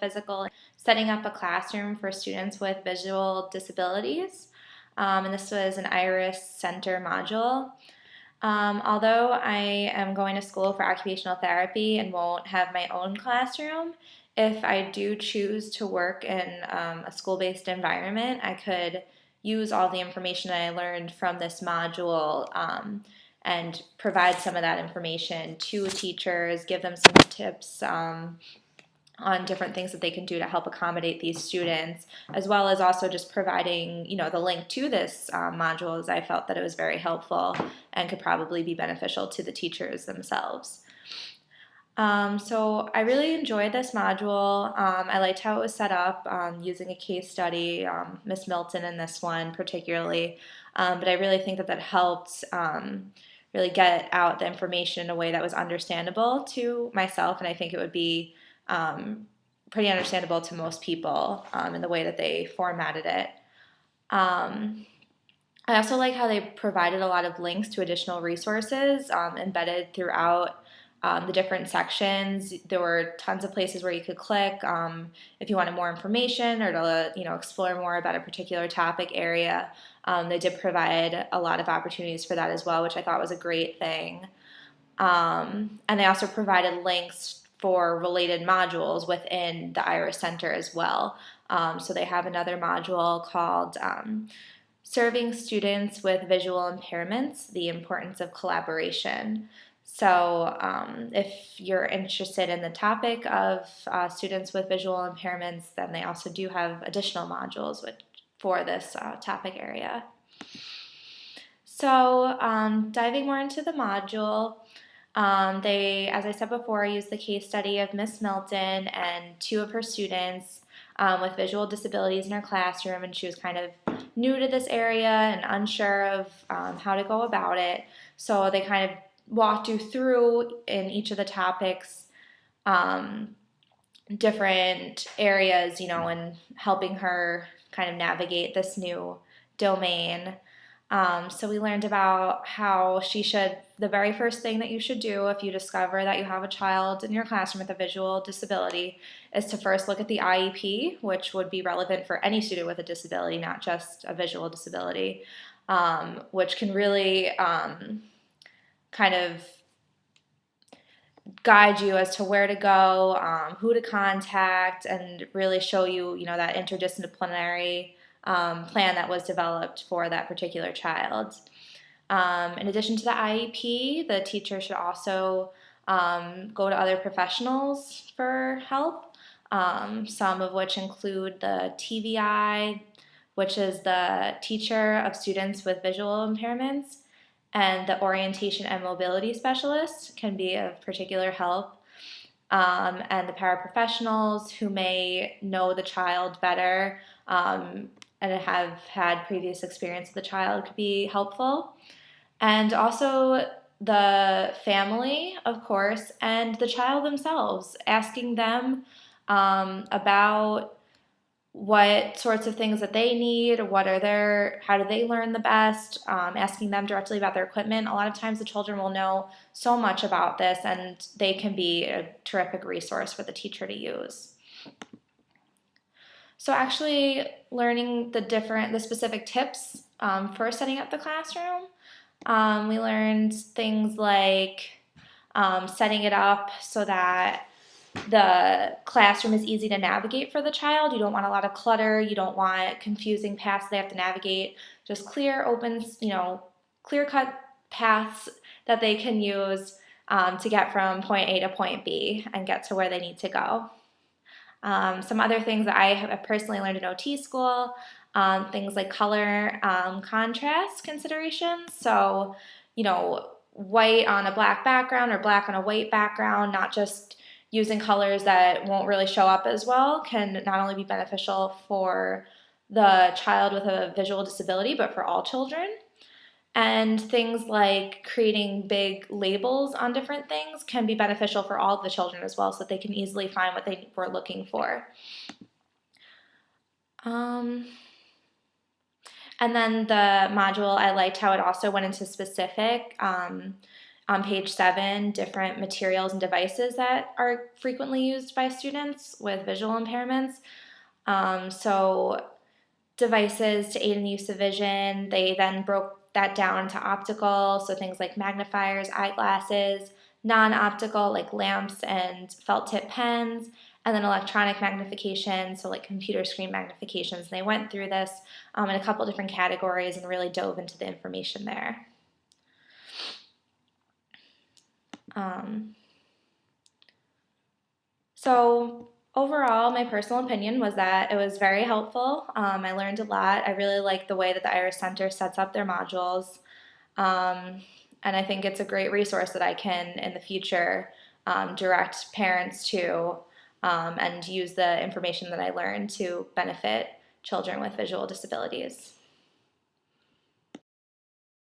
physical, setting up a classroom for students with visual disabilities. And this was an Iris Center module. Although I am going to school for occupational therapy and won't have my own classroom, if I do choose to work in a school-based environment, I could use all the information that I learned from this module and provide some of that information to teachers, give them some tips on different things that they can do to help accommodate these students, as well as also just providing, the link to this module, as I felt that it was very helpful and could probably be beneficial to the teachers themselves. So I really enjoyed this module. I liked how it was set up, using a case study, Miss Milton in this one particularly, but I really think that that helped really get out the information in a way that was understandable to myself, and I think it would be pretty understandable to most people in the way that they formatted it. I also like how they provided a lot of links to additional resources embedded throughout the different sections. There were tons of places where you could click if you wanted more information or to explore more about a particular topic area. They did provide a lot of opportunities for that as well, which I thought was a great thing. And they also provided links for related modules within the Iris Center as well. So they have another module called Serving Students with Visual Impairments, the Importance of Collaboration. So if you're interested in the topic of students with visual impairments, then they also do have additional modules for this topic area. So diving more into the module, they, as I said before, used the case study of Miss Milton and two of her students with visual disabilities in her classroom, and she was kind of new to this area and unsure of how to go about it. So they kind of walked you through in each of the topics different areas, and helping her kind of navigate this new domain. So we learned about how the very first thing that you should do if you discover that you have a child in your classroom with a visual disability is to first look at the IEP, which would be relevant for any student with a disability, not just a visual disability, which can really kind of guide you as to where to go, who to contact, and really show you, that interdisciplinary plan that was developed for that particular child. In addition to the IEP, the teacher should also go to other professionals for help, some of which include the TVI, which is the Teacher of Students with Visual Impairments, and the Orientation and Mobility Specialist can be of particular help. And the paraprofessionals who may know the child better and have had previous experience with the child could be helpful. And also the family, of course, and the child themselves, asking them about what sorts of things that they need, how do they learn the best, asking them directly about their equipment. A lot of times the children will know so much about this, and they can be a terrific resource for the teacher to use. So actually learning the specific tips for setting up the classroom, we learned things like setting it up so that the classroom is easy to navigate for the child. You don't want a lot of clutter. You don't want confusing paths they have to navigate. Just clear, open, clear-cut paths that they can use to get from point A to point B and get to where they need to go. Some other things that I have personally learned in OT school, things like color contrast considerations. So, white on a black background or black on a white background, not just using colors that won't really show up as well, can not only be beneficial for the child with a visual disability, but for all children. And things like creating big labels on different things can be beneficial for all of the children as well, so that they can easily find what they were looking for. And then the module, I liked how it also went into specific on page 7 different materials and devices that are frequently used by students with visual impairments. So devices to aid in the use of vision, they then broke that down to optical, so things like magnifiers, eyeglasses, non-optical like lamps and felt tip pens, and then electronic magnification, so like computer screen magnifications. And they went through this in a couple different categories and really dove into the information there. So overall, my personal opinion was that it was very helpful. I learned a lot. I really like the way that the Iris Center sets up their modules. And I think it's a great resource that I can, in the future, direct parents to and use the information that I learned to benefit children with visual disabilities.